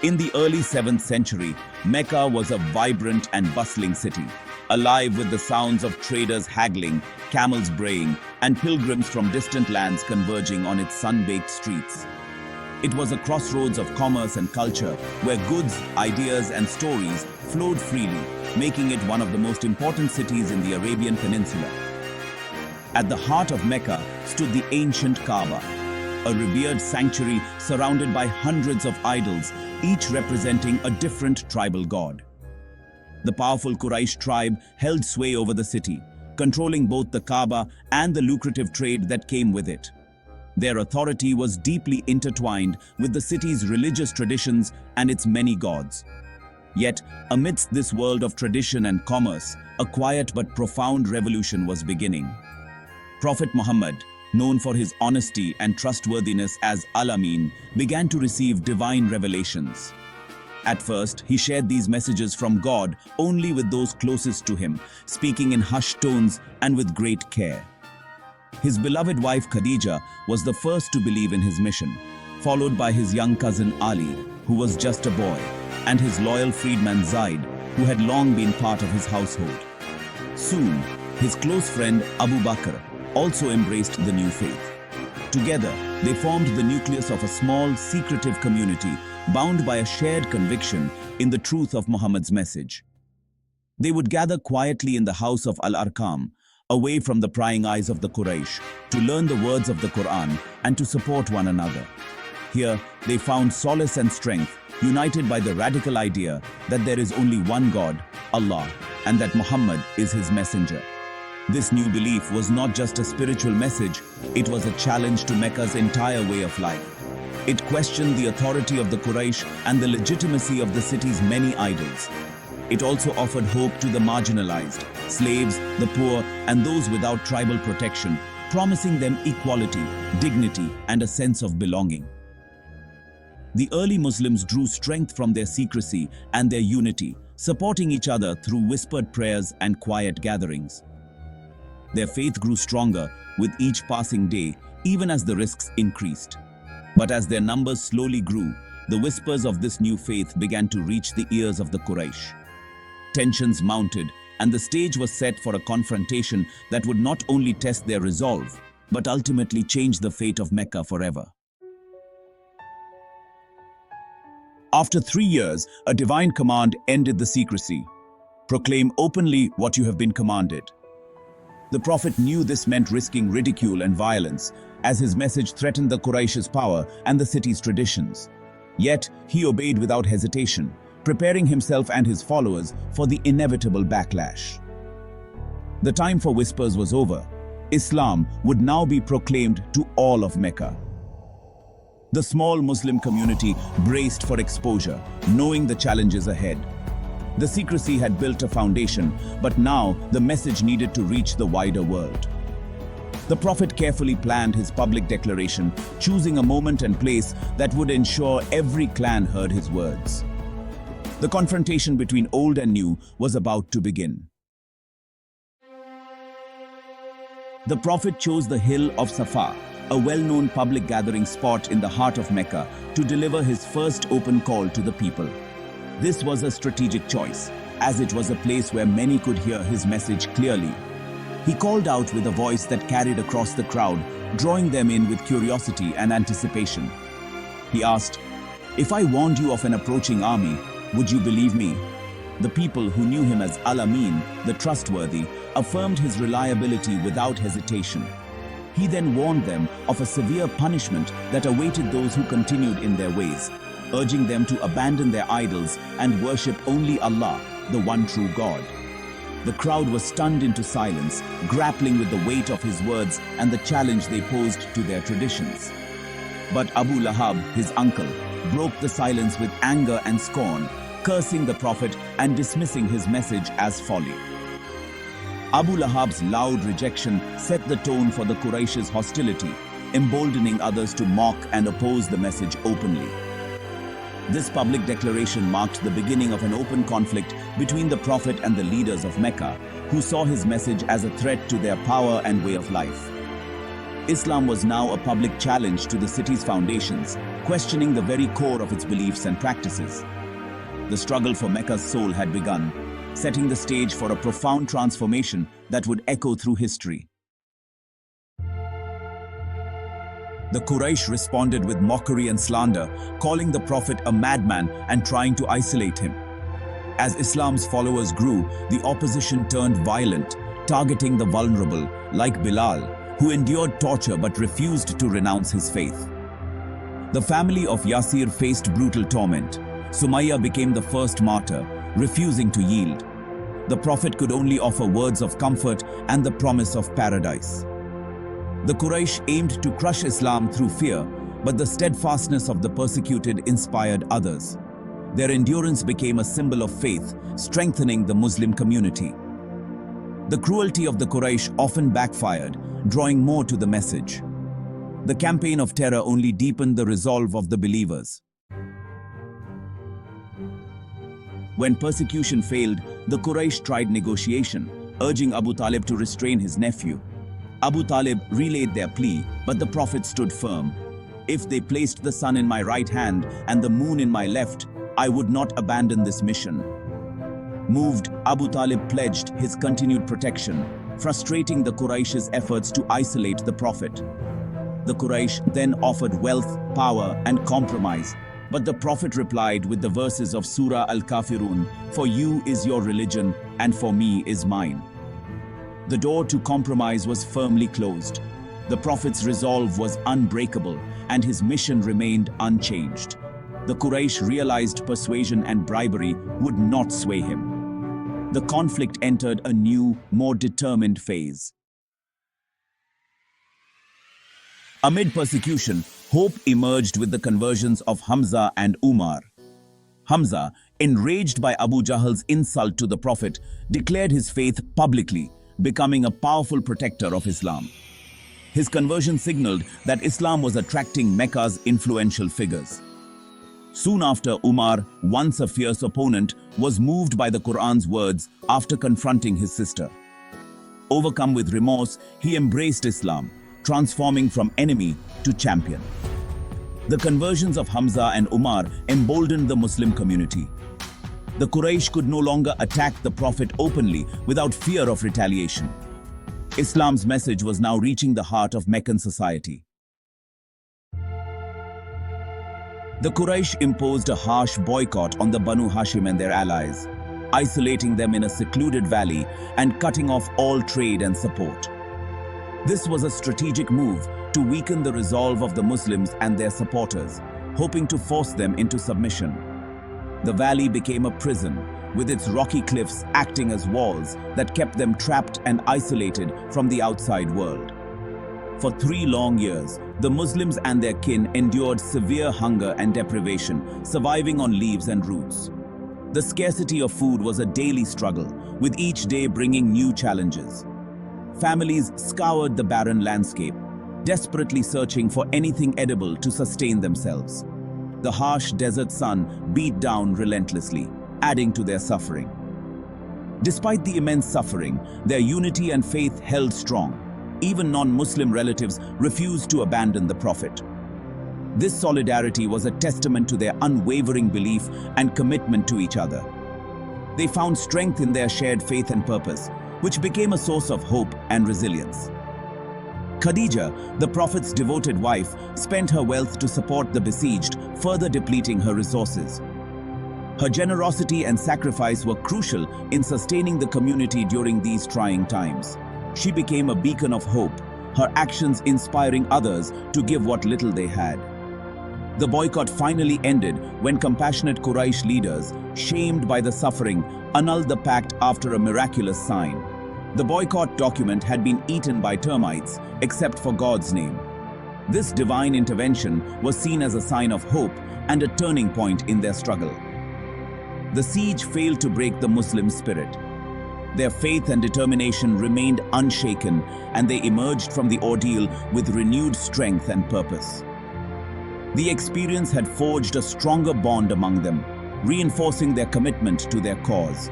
In the early 7th century, Mecca was a vibrant and bustling city, alive with the sounds of traders haggling, camels braying, and pilgrims from distant lands converging on its sun-baked streets. It was a crossroads of commerce and culture, where goods, ideas, and stories flowed freely, making it one of the most important cities in the Arabian Peninsula. At the heart of Mecca stood the ancient Kaaba, a revered sanctuary surrounded by hundreds of idols, each representing a different tribal god. The powerful Quraysh tribe held sway over the city, controlling both the Kaaba and the lucrative trade that came with it. Their authority was deeply intertwined with the city's religious traditions and its many gods. Yet, amidst this world of tradition and commerce, a quiet but profound revolution was beginning. Prophet Muhammad, known for his honesty and trustworthiness as Al-Amin, began to receive divine revelations. At first, he shared these messages from God only with those closest to him, speaking in hushed tones and with great care. His beloved wife Khadija was the first to believe in his mission, followed by his young cousin Ali, who was just a boy, and his loyal freedman Zaid, who had long been part of his household. Soon, his close friend Abu Bakr also embraced the new faith. Together, they formed the nucleus of a small, secretive community bound by a shared conviction in the truth of Muhammad's message. They would gather quietly in the house of Al-Arqam, away from the prying eyes of the Quraysh, to learn the words of the Quran and to support one another. Here, they found solace and strength, united by the radical idea that there is only one God, Allah, and that Muhammad is his messenger. This new belief was not just a spiritual message, it was a challenge to Mecca's entire way of life. It questioned the authority of the Quraysh and the legitimacy of the city's many idols. It also offered hope to the marginalized, slaves, the poor, and those without tribal protection, promising them equality, dignity, and a sense of belonging. The early Muslims drew strength from their secrecy and their unity, supporting each other through whispered prayers and quiet gatherings. Their faith grew stronger with each passing day, even as the risks increased. But as their numbers slowly grew, the whispers of this new faith began to reach the ears of the Quraysh. Tensions mounted, and the stage was set for a confrontation that would not only test their resolve, but ultimately change the fate of Mecca forever. After 3 years, a divine command ended the secrecy. Proclaim openly what you have been commanded. The Prophet knew this meant risking ridicule and violence, as his message threatened the Quraysh's power and the city's traditions. Yet, he obeyed without hesitation, preparing himself and his followers for the inevitable backlash. The time for whispers was over. Islam would now be proclaimed to all of Mecca. The small Muslim community braced for exposure, knowing the challenges ahead. The secrecy had built a foundation, but now the message needed to reach the wider world. The Prophet carefully planned his public declaration, choosing a moment and place that would ensure every clan heard his words. The confrontation between old and new was about to begin. The Prophet chose the hill of Safa, a well-known public gathering spot in the heart of Mecca, to deliver his first open call to the people. This was a strategic choice, as it was a place where many could hear his message clearly. He called out with a voice that carried across the crowd, drawing them in with curiosity and anticipation. He asked, "If I warned you of an approaching army, would you believe me?" The people, who knew him as Al-Amin, the trustworthy, affirmed his reliability without hesitation. He then warned them of a severe punishment that awaited those who continued in their ways, urging them to abandon their idols and worship only Allah, the one true God. The crowd was stunned into silence, grappling with the weight of his words and the challenge they posed to their traditions. But Abu Lahab, his uncle, broke the silence with anger and scorn, cursing the Prophet and dismissing his message as folly. Abu Lahab's loud rejection set the tone for the Quraysh's hostility, emboldening others to mock and oppose the message openly. This public declaration marked the beginning of an open conflict between the Prophet and the leaders of Mecca, who saw his message as a threat to their power and way of life. Islam was now a public challenge to the city's foundations, questioning the very core of its beliefs and practices. The struggle for Mecca's soul had begun, setting the stage for a profound transformation that would echo through history. The Quraysh responded with mockery and slander, calling the Prophet a madman and trying to isolate him. As Islam's followers grew, the opposition turned violent, targeting the vulnerable, like Bilal, who endured torture but refused to renounce his faith. The family of Yasir faced brutal torment. Sumayya became the first martyr, refusing to yield. The Prophet could only offer words of comfort and the promise of paradise. The Quraysh aimed to crush Islam through fear, but the steadfastness of the persecuted inspired others. Their endurance became a symbol of faith, strengthening the Muslim community. The cruelty of the Quraysh often backfired, drawing more to the message. The campaign of terror only deepened the resolve of the believers. When persecution failed, the Quraysh tried negotiation, urging Abu Talib to restrain his nephew. Abu Talib relayed their plea, but the Prophet stood firm. If they placed the sun in my right hand and the moon in my left, I would not abandon this mission. Moved, Abu Talib pledged his continued protection, frustrating the Quraysh's efforts to isolate the Prophet. The Quraysh then offered wealth, power, and compromise, but the Prophet replied with the verses of Surah Al-Kafirun, "For you is your religion, and for me is mine." The door to compromise was firmly closed. The Prophet's resolve was unbreakable, and his mission remained unchanged. The Quraysh realized persuasion and bribery would not sway him. The conflict entered a new, more determined phase. Amid persecution, hope emerged with the conversions of Hamza and Umar. Hamza, enraged by Abu Jahl's insult to the Prophet, declared his faith publicly, becoming a powerful protector of Islam. His conversion signaled that Islam was attracting Mecca's influential figures. Soon after, Umar, once a fierce opponent, was moved by the Quran's words after confronting his sister. Overcome with remorse, he embraced Islam, transforming from enemy to champion. The conversions of Hamza and Umar emboldened the Muslim community. The Quraysh could no longer attack the Prophet openly without fear of retaliation. Islam's message was now reaching the heart of Meccan society. The Quraysh imposed a harsh boycott on the Banu Hashim and their allies, isolating them in a secluded valley and cutting off all trade and support. This was a strategic move to weaken the resolve of the Muslims and their supporters, hoping to force them into submission. The valley became a prison, with its rocky cliffs acting as walls that kept them trapped and isolated from the outside world. For 3 long years, the Muslims and their kin endured severe hunger and deprivation, surviving on leaves and roots. The scarcity of food was a daily struggle, with each day bringing new challenges. Families scoured the barren landscape, desperately searching for anything edible to sustain themselves. The harsh desert sun beat down relentlessly, adding to their suffering. Despite the immense suffering, their unity and faith held strong. Even non-Muslim relatives refused to abandon the Prophet. This solidarity was a testament to their unwavering belief and commitment to each other. They found strength in their shared faith and purpose, which became a source of hope and resilience. Khadija, the Prophet's devoted wife, spent her wealth to support the besieged, further depleting her resources. Her generosity and sacrifice were crucial in sustaining the community during these trying times. She became a beacon of hope, her actions inspiring others to give what little they had. The boycott finally ended when compassionate Quraysh leaders, shamed by the suffering, annulled the pact after a miraculous sign. The boycott document had been eaten by termites, except for God's name. This divine intervention was seen as a sign of hope and a turning point in their struggle. The siege failed to break the Muslim spirit. Their faith and determination remained unshaken, and they emerged from the ordeal with renewed strength and purpose. The experience had forged a stronger bond among them, reinforcing their commitment to their cause.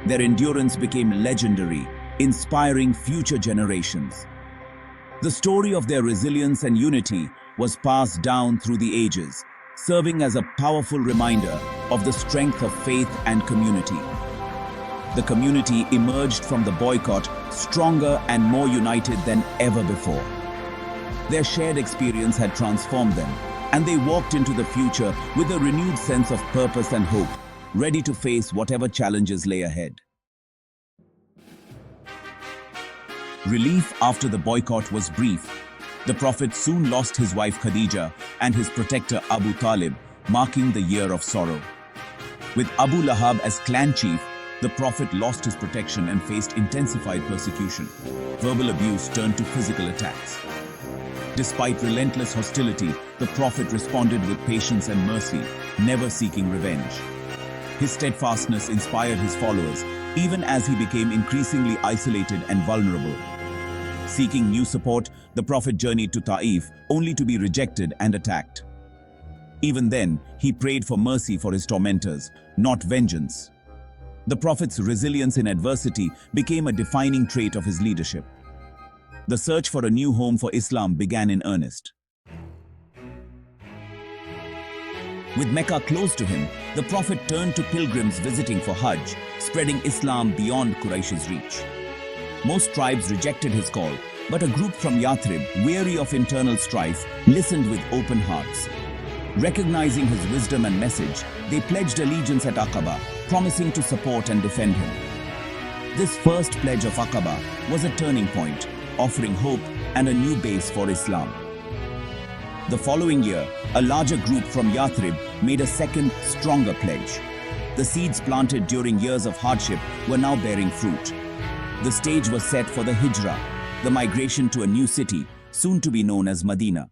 Their endurance became legendary, inspiring future generations. The story of their resilience and unity was passed down through the ages, serving as a powerful reminder of the strength of faith and community. The community emerged from the boycott stronger and more united than ever before. Their shared experience had transformed them, and they walked into the future with a renewed sense of purpose and hope, ready to face whatever challenges lay ahead. Relief after the boycott was brief. The Prophet soon lost his wife Khadija and his protector Abu Talib, marking the year of sorrow. With Abu Lahab as clan chief, the Prophet lost his protection and faced intensified persecution. Verbal abuse turned to physical attacks. Despite relentless hostility, the Prophet responded with patience and mercy, never seeking revenge. His steadfastness inspired his followers, even as he became increasingly isolated and vulnerable. Seeking new support, the Prophet journeyed to Ta'if, only to be rejected and attacked. Even then, he prayed for mercy for his tormentors, not vengeance. The Prophet's resilience in adversity became a defining trait of his leadership. The search for a new home for Islam began in earnest. With Mecca close to him, the Prophet turned to pilgrims visiting for Hajj, spreading Islam beyond Quraysh's reach. Most tribes rejected his call, but a group from Yathrib, weary of internal strife, listened with open hearts. Recognizing his wisdom and message, they pledged allegiance at Aqaba, promising to support and defend him. This first pledge of Aqaba was a turning point, offering hope and a new base for Islam. The following year, a larger group from Yathrib made a second, stronger pledge. The seeds planted during years of hardship were now bearing fruit. The stage was set for the Hijrah, the migration to a new city, soon to be known as Medina.